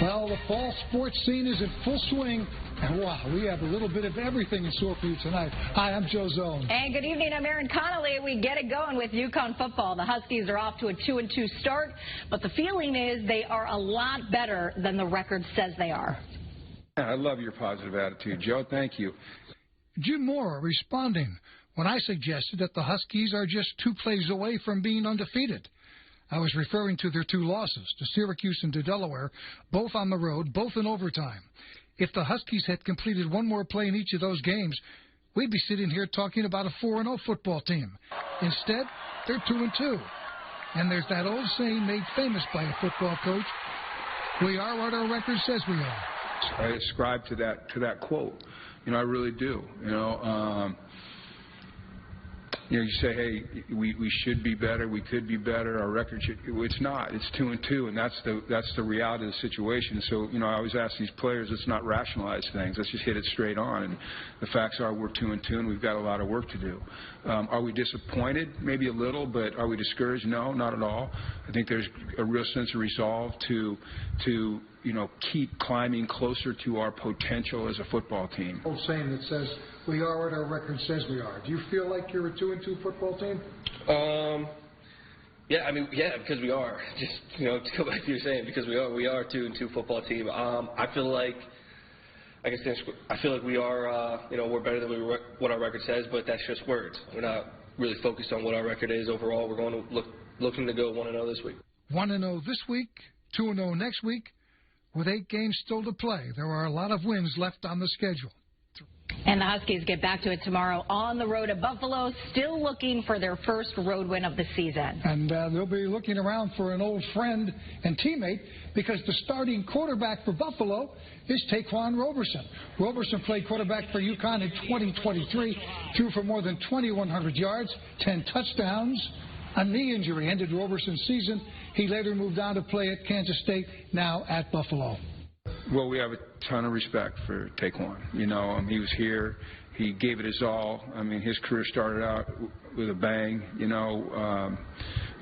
Well, the fall sports scene is in full swing, and wow, we have a little bit of everything in store for you tonight. Hi, I'm Joe Zone. And good evening, I'm Aaron Connolly. We get it going with UConn football. The Huskies are off to a 2-2 start, but the feeling is they are a lot better than the record says they are. I love your positive attitude, Joe. Thank you. Jim Moore responding when I suggested that the Huskies are just 2 plays away from being undefeated. I was referring to their 2 losses, to Syracuse and to Delaware, both on the road, both in overtime. If the Huskies had completed 1 more play in each of those games, we'd be sitting here talking about a 4-0 football team. Instead, they're 2-2. And there's that old saying made famous by a football coach, we are what our record says we are. I ascribe to that quote. You know, I really do. You say, hey, we should be better, we could be better, our record should. It's not. It's 2-2, and that's the reality of the situation. So, I always ask these players, let's not rationalize things. Let's just hit it straight on. And the facts are we're 2-2, and we've got a lot of work to do. Are we disappointed? Maybe a little, but are we discouraged? No, not at all. I think there's a real sense of resolve to keep climbing closer to our potential as a football team. Old saying that says, we are what our record says we are. Do you feel like you're a 2-2 football team? Yeah, because we are. Just, to go back to your saying, because we are a 2-2 football team. I feel like we are, we're better than what our record says, but that's just words. We're not really focused on what our record is overall. We're going to looking to go 1-0 this week. 1-0 this week, 2-0 next week. With 8 games still to play, there are a lot of wins left on the schedule. And the Huskies get back to it tomorrow on the road at Buffalo, still looking for their first road win of the season. And they'll be looking around for an old friend and teammate because the starting quarterback for Buffalo is Taquan Roberson. Roberson played quarterback for UConn in 2023, threw for more than 2,100 yards, 10 touchdowns. A knee injury ended Roberson's season. He later moved on to play at Kansas State, now at Buffalo. Well, we have a ton of respect for Taquan. He was here. He gave it his all. His career started out with a bang,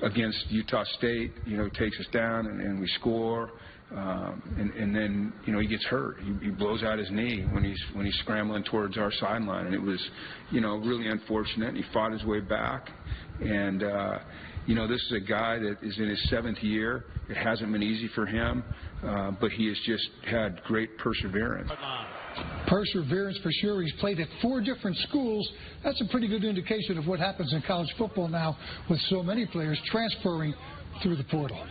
against Utah State. Takes us down and we score. And then, he gets hurt. He blows out his knee when he's scrambling towards our sideline. And it was, really unfortunate. He fought his way back. And, this is a guy that is in his 7th year. It hasn't been easy for him, but he has just had great perseverance. Perseverance for sure. He's played at 4 different schools. That's a pretty good indication of what happens in college football now with so many players transferring through the portal.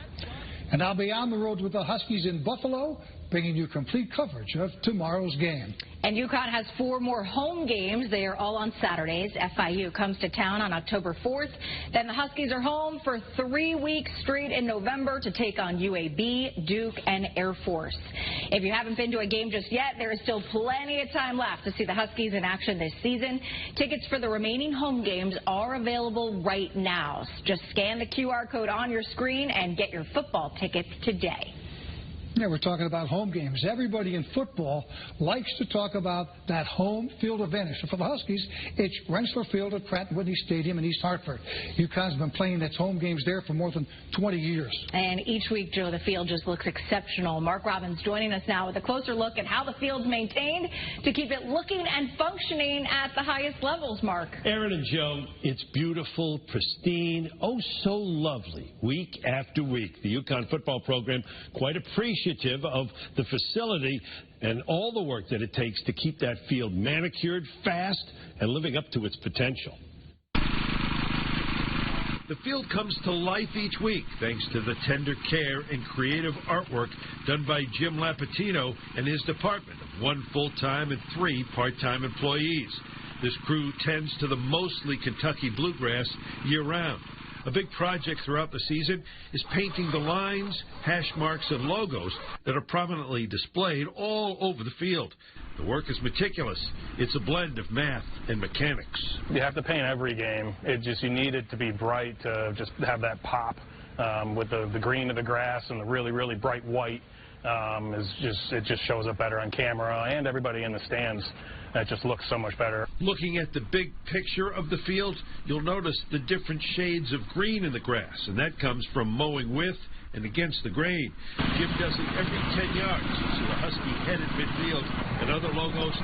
And I'll be on the road with the Huskies in Buffalo, bringing you complete coverage of tomorrow's game. And UConn has 4 more home games. They are all on Saturdays. FIU comes to town on October 4th. Then the Huskies are home for 3 weeks straight in November to take on UAB, Duke, and Air Force. If you haven't been to a game just yet, there is still plenty of time left to see the Huskies in action this season. Tickets for the remaining home games are available right now. Just scan the QR code on your screen and get your football tickets today. Yeah, we're talking about home games. Everybody in football likes to talk about that home field advantage. So for the Huskies, it's Rensselaer Field at Pratt & Whitney Stadium in East Hartford. UConn's been playing its home games there for more than 20 years. And each week, Joe, the field just looks exceptional. Marc Robbins joining us now with a closer look at how the field's maintained to keep it looking and functioning at the highest levels, Marc. Aaron and Joe, it's beautiful, pristine, oh so lovely, week after week. The UConn football program quite appreciative of the facility and all the work that it takes to keep that field manicured, fast, and living up to its potential. The field comes to life each week thanks to the tender care and creative artwork done by Jim Lapatino and his department of 1 full-time and 3 part-time employees. This crew tends to the mostly Kentucky bluegrass year-round. A big project throughout the season is painting the lines, hash marks, and logos that are prominently displayed all over the field. The work is meticulous. It's a blend of math and mechanics. You have to paint every game. You need it to be bright, to just have that pop with the green of the grass and the really, really bright white. It just shows up better on camera, and everybody in the stands. It just looks so much better. Looking at the big picture of the field, you'll notice the different shades of green in the grass, and that comes from mowing with and against the grain. Jim does it every 10 yards, so the Husky head at midfield and other logos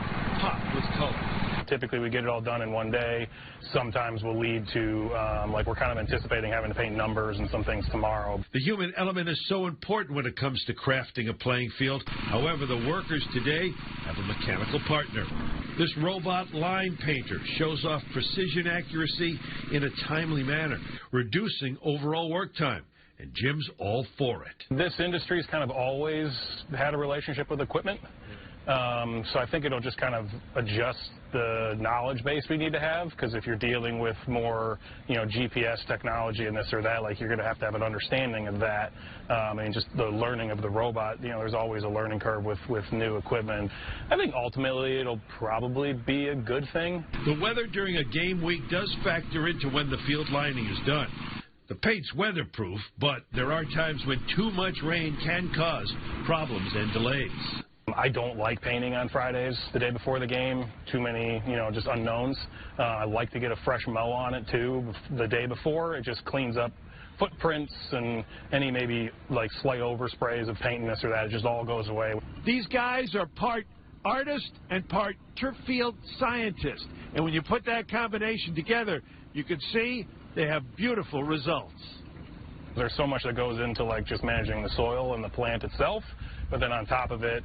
pop with color. Typically, we get it all done in one day. Sometimes will lead to, like, we're kind of anticipating having to paint numbers and some things tomorrow. The human element is so important when it comes to crafting a playing field. However, the workers today have a mechanical partner. This robot line painter shows off precision accuracy in a timely manner, reducing overall work time. And Jim's all for it. This industry's kind of always had a relationship with equipment. So I think it'll just kind of adjust the knowledge base we need to have, because if you're dealing with more, GPS technology and this or that, like, you're going to have an understanding of that. And just the learning of the robot, there's always a learning curve with new equipment. I think ultimately it'll probably be a good thing. The weather during a game week does factor into when the field lining is done. The paint's weatherproof, but there are times when too much rain can cause problems and delays. I don't like painting on Fridays the day before the game. Too many, just unknowns. I like to get a fresh mow on it, too, the day before. It just cleans up footprints and any maybe, like, slight oversprays of paint and this or that. It just all goes away. These guys are part artist and part turf field scientist. And when you put that combination together, you can see they have beautiful results. There's so much that goes into, like, just managing the soil and the plant itself. But then on top of it,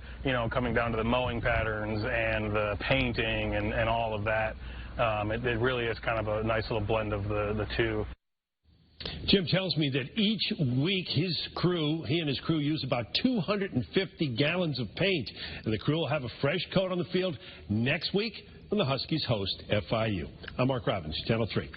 coming down to the mowing patterns and the painting and all of that, it really is kind of a nice little blend of the two. Jim tells me that each week he and his crew use about 250 gallons of paint, and the crew will have a fresh coat on the field next week when the Huskies host FIU. I'm Marc Robbins, Channel 3.